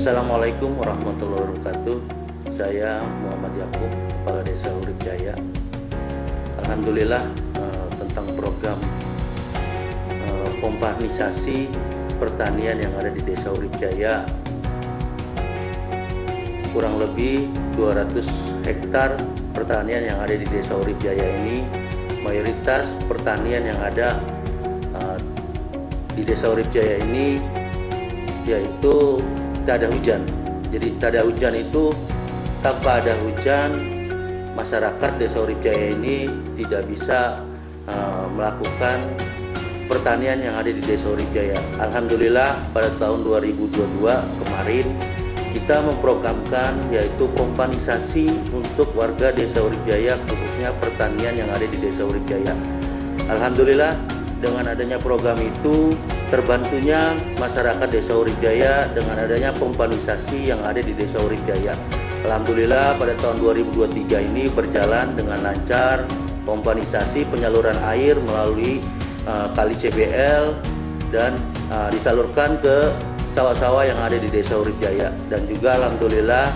Assalamualaikum warahmatullahi wabarakatuh. Saya Muhammad Yakub, Kepala Desa Urip Jaya. Alhamdulillah tentang program pompanisasi pertanian yang ada di Desa Urip Jaya, kurang lebih 200 hektar pertanian yang ada di Desa Urip Jaya ini, mayoritas pertanian yang ada di Desa Urip Jaya ini yaitu tak ada hujan. Jadi tak ada hujan itu, tanpa ada hujan masyarakat Desa Urip Jaya ini tidak bisa melakukan pertanian yang ada di Desa Urip Jaya. Alhamdulillah pada tahun 2022 kemarin kita memprogramkan yaitu pompanisasi untuk warga Desa Urip Jaya, khususnya pertanian yang ada di Desa Urip Jaya. Alhamdulillah dengan adanya program itu terbantunya masyarakat Desa Urip Jaya dengan adanya pompanisasi yang ada di Desa Urip Jaya. Alhamdulillah pada tahun 2023 ini berjalan dengan lancar pompanisasi penyaluran air melalui kali CBL dan disalurkan ke sawah-sawah yang ada di Desa Urip Jaya. Dan juga alhamdulillah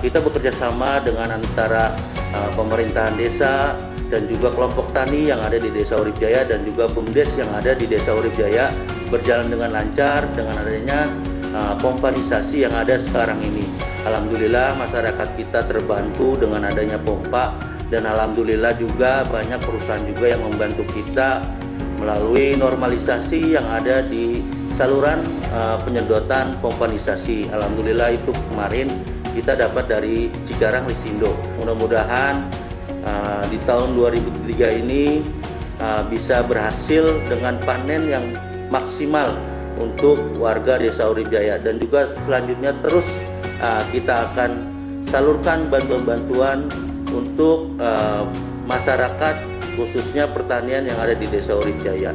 kita bekerja sama dengan antara pemerintahan desa dan juga kelompok tani yang ada di Desa Urip Jaya dan juga BUMDes yang ada di Desa Urip Jaya berjalan dengan lancar dengan adanya pompanisasi yang ada sekarang ini. Alhamdulillah masyarakat kita terbantu dengan adanya pompa, dan alhamdulillah juga banyak perusahaan juga yang membantu kita melalui normalisasi yang ada di saluran penyedotan pompanisasi. Alhamdulillah itu kemarin kita dapat dari Cikarang Risindo. Mudah-mudahan di tahun 2003 ini bisa berhasil dengan panen yang maksimal untuk warga Desa Urip Jaya, dan juga selanjutnya terus kita akan salurkan bantuan-bantuan untuk masyarakat khususnya pertanian yang ada di Desa Urip Jaya.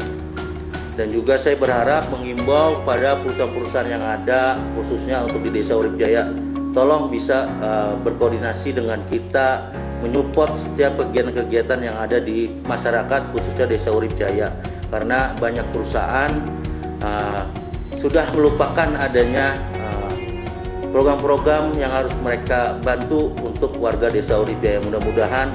Dan juga saya berharap mengimbau pada perusahaan-perusahaan yang ada khususnya untuk di Desa Urip Jaya, tolong bisa berkoordinasi dengan kita menyupport setiap kegiatan-kegiatan yang ada di masyarakat khususnya Desa Urip Jaya, karena banyak perusahaan sudah melupakan adanya program-program yang harus mereka bantu untuk warga Desa Urip Jaya. Mudah-mudahan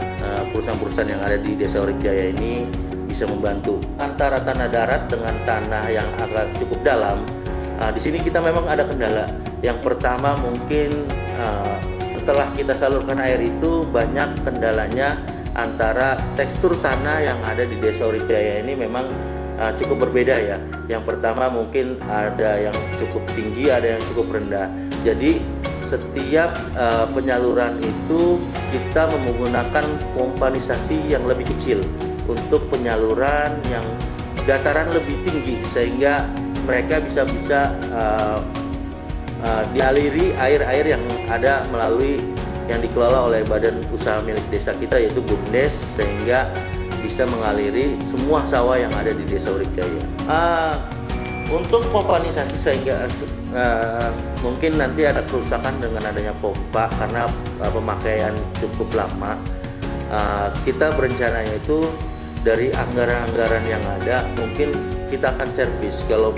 perusahaan-perusahaan yang ada di Desa Urip Jaya ini bisa membantu. Antara tanah darat dengan tanah yang agak cukup dalam, di sini kita memang ada kendala. Yang pertama mungkin setelah kita salurkan air itu banyak kendalanya antara tekstur tanah yang ada di Desa Urip Jaya ini memang cukup berbeda ya. Yang pertama mungkin ada yang cukup tinggi, ada yang cukup rendah. Jadi setiap penyaluran itu kita menggunakan pompanisasi yang lebih kecil untuk penyaluran yang dataran lebih tinggi, sehingga mereka bisa dialiri air-air yang ada melalui yang dikelola oleh badan usaha milik desa kita yaitu BUMDes, sehingga bisa mengaliri semua sawah yang ada di Desa Urip Jaya. Untuk pompanisasi sehingga mungkin nanti ada kerusakan dengan adanya pompa karena pemakaian cukup lama. Kita berencananya itu dari anggaran-anggaran yang ada mungkin kita akan servis. Kalau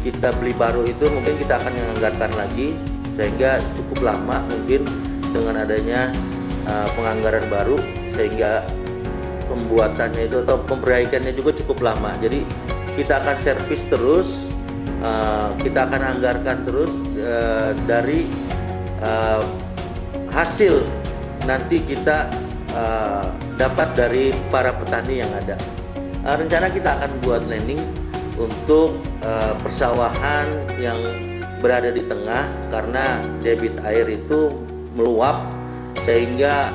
kita beli baru itu mungkin kita akan menganggarkan lagi, sehingga cukup lama mungkin dengan adanya penganggaran baru, sehingga pembuatannya itu atau perbaikannya juga cukup lama. Jadi kita akan servis terus, kita akan anggarkan terus dari hasil nanti kita dapat dari para petani yang ada. Rencana kita akan buat landing untuk persawahan yang berada di tengah, karena debit air itu meluap sehingga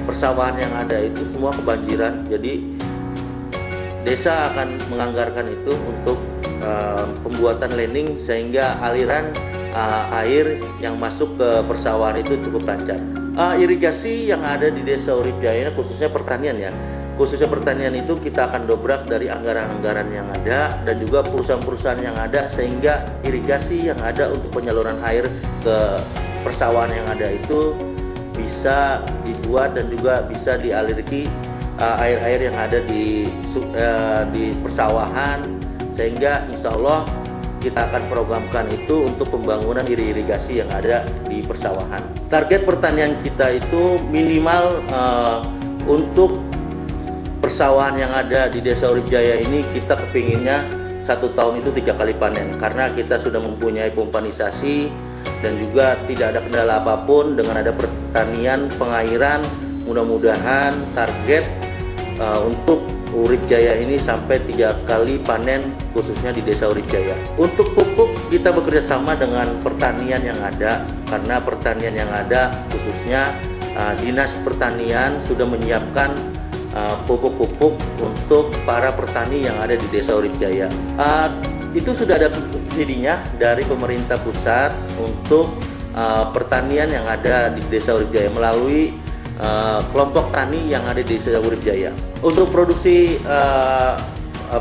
persawahan yang ada itu semua kebanjiran. Jadi desa akan menganggarkan itu untuk pembuatan landing sehingga aliran air yang masuk ke persawahan itu cukup lancar. Irigasi yang ada di Desa Urip Jaya khususnya pertanian ya. Khususnya pertanian itu kita akan dobrak dari anggaran-anggaran yang ada dan juga perusahaan-perusahaan yang ada, sehingga irigasi yang ada untuk penyaluran air ke persawahan yang ada itu bisa dibuat dan juga bisa dialirkan air-air yang ada di persawahan, sehingga insya Allah kita akan programkan itu untuk pembangunan irigasi yang ada di persawahan. Target pertanian kita itu minimal untuk persawahan yang ada di Desa Urip Jaya ini kita kepinginnya 1 tahun itu 3 kali panen, karena kita sudah mempunyai pompanisasi dan juga tidak ada kendala apapun dengan ada pertanian pengairan. Mudah-mudahan target untuk Urip Jaya ini sampai 3 kali panen khususnya di Desa Urip Jaya. Untuk pupuk kita bekerja sama dengan pertanian yang ada, karena pertanian yang ada khususnya Dinas Pertanian sudah menyiapkan pupuk-pupuk untuk para petani yang ada di Desa Urip Jaya. Itu sudah ada subsidinya dari pemerintah pusat untuk pertanian yang ada di Desa Urip Jaya melalui kelompok tani yang ada di Desa Urip Jaya. Untuk produksi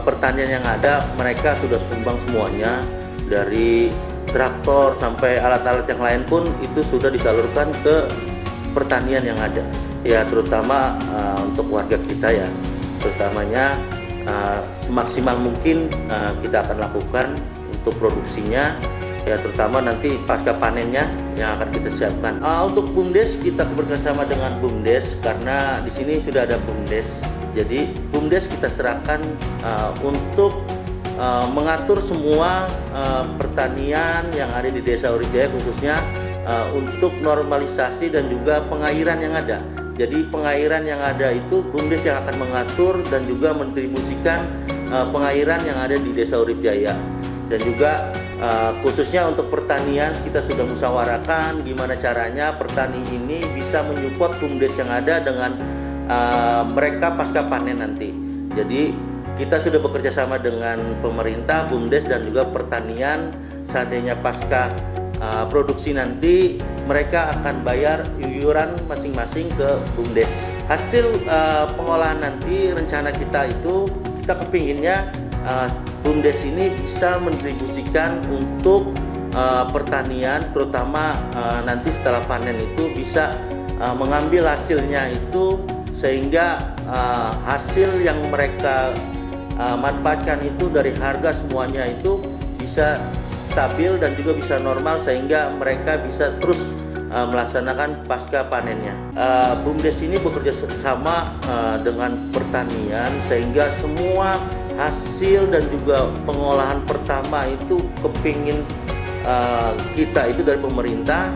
pertanian yang ada, mereka sudah sumbang semuanya, dari traktor sampai alat-alat yang lain pun itu sudah disalurkan ke pertanian yang ada. Ya, terutama untuk warga kita ya, terutamanya semaksimal mungkin kita akan lakukan untuk produksinya. Ya, terutama nanti pasca panennya yang akan kita siapkan. Untuk BUMDes kita bekerjasama dengan BUMDes, karena di sini sudah ada BUMDes. Jadi BUMDes kita serahkan untuk mengatur semua pertanian yang ada di Desa Urip Jaya, khususnya untuk normalisasi dan juga pengairan yang ada. Jadi pengairan yang ada itu BUMDes yang akan mengatur dan juga mendistribusikan pengairan yang ada di Desa Urip Jaya. Dan juga khususnya untuk pertanian kita sudah musyawarahkan gimana caranya petani ini bisa menyupport BUMDes yang ada dengan mereka pasca panen nanti. Jadi kita sudah bekerja sama dengan pemerintah, BUMDes dan juga pertanian. Seandainya pasca produksi nanti mereka akan bayar iuran masing-masing ke BUMDes. Hasil pengolahan nanti rencana kita itu kita kepinginnya BUMDes ini bisa mendistribusikan untuk pertanian, terutama nanti setelah panen itu bisa mengambil hasilnya itu, sehingga hasil yang mereka manfaatkan itu dari harga semuanya itu bisa stabil dan juga bisa normal, sehingga mereka bisa terus melaksanakan pasca panennya. BUMDes ini bekerja sama dengan pertanian, sehingga semua hasil dan juga pengolahan pertama itu kepingin kita itu dari pemerintah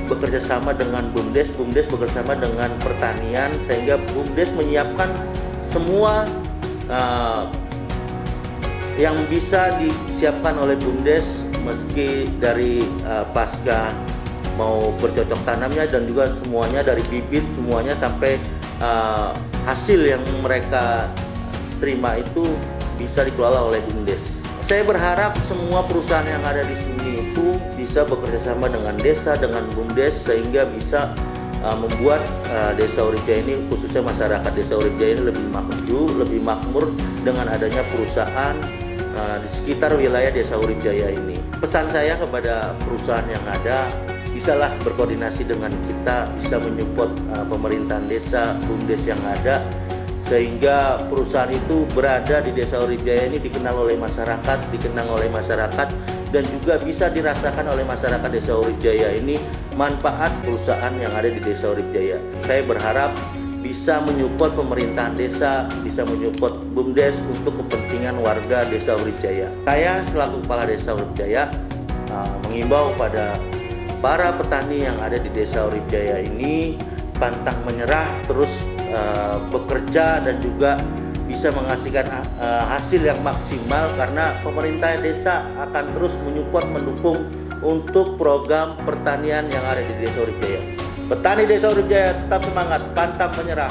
bekerja sama dengan BUMDes, BUMDes bekerja sama dengan pertanian, sehingga BUMDes menyiapkan semua yang bisa disiapkan oleh BUMDes, meski dari pasca mau bercocok tanamnya dan juga semuanya dari bibit semuanya sampai hasil yang mereka terima itu bisa dikelola oleh BUMDes. Saya berharap semua perusahaan yang ada di sini itu bisa bekerja sama dengan desa, dengan BUMDes, sehingga bisa membuat Desa Urip Jaya ini, khususnya masyarakat Desa Urip Jaya ini lebih maju, lebih makmur dengan adanya perusahaan di sekitar wilayah Desa Urip Jaya ini. Pesan saya kepada perusahaan yang ada, bisalah berkoordinasi dengan kita, bisa menyupport pemerintahan desa, BUMDes yang ada, sehingga perusahaan itu berada di Desa Urip Jaya ini dikenal oleh masyarakat, dikenang oleh masyarakat, dan juga bisa dirasakan oleh masyarakat Desa Urip Jaya ini manfaat perusahaan yang ada di Desa Urip Jaya. Saya berharap bisa menyupport pemerintahan desa, bisa menyupport BUMDes untuk kepentingan warga Desa Urip Jaya. Saya selaku Kepala Desa Urip Jaya mengimbau pada para petani yang ada di Desa Urip Jaya ini pantang menyerah, terus bekerja dan juga bisa menghasilkan hasil yang maksimal, karena pemerintah desa akan terus menyupport, mendukung untuk program pertanian yang ada di Desa Urip Jaya. Petani Desa Urip Jaya tetap semangat, pantang menyerah.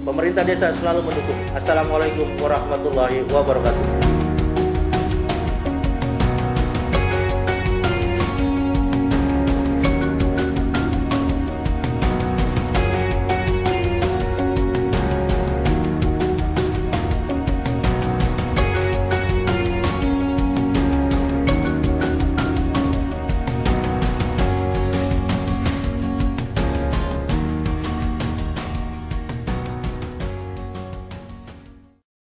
Pemerintah desa selalu mendukung. Assalamualaikum warahmatullahi wabarakatuh.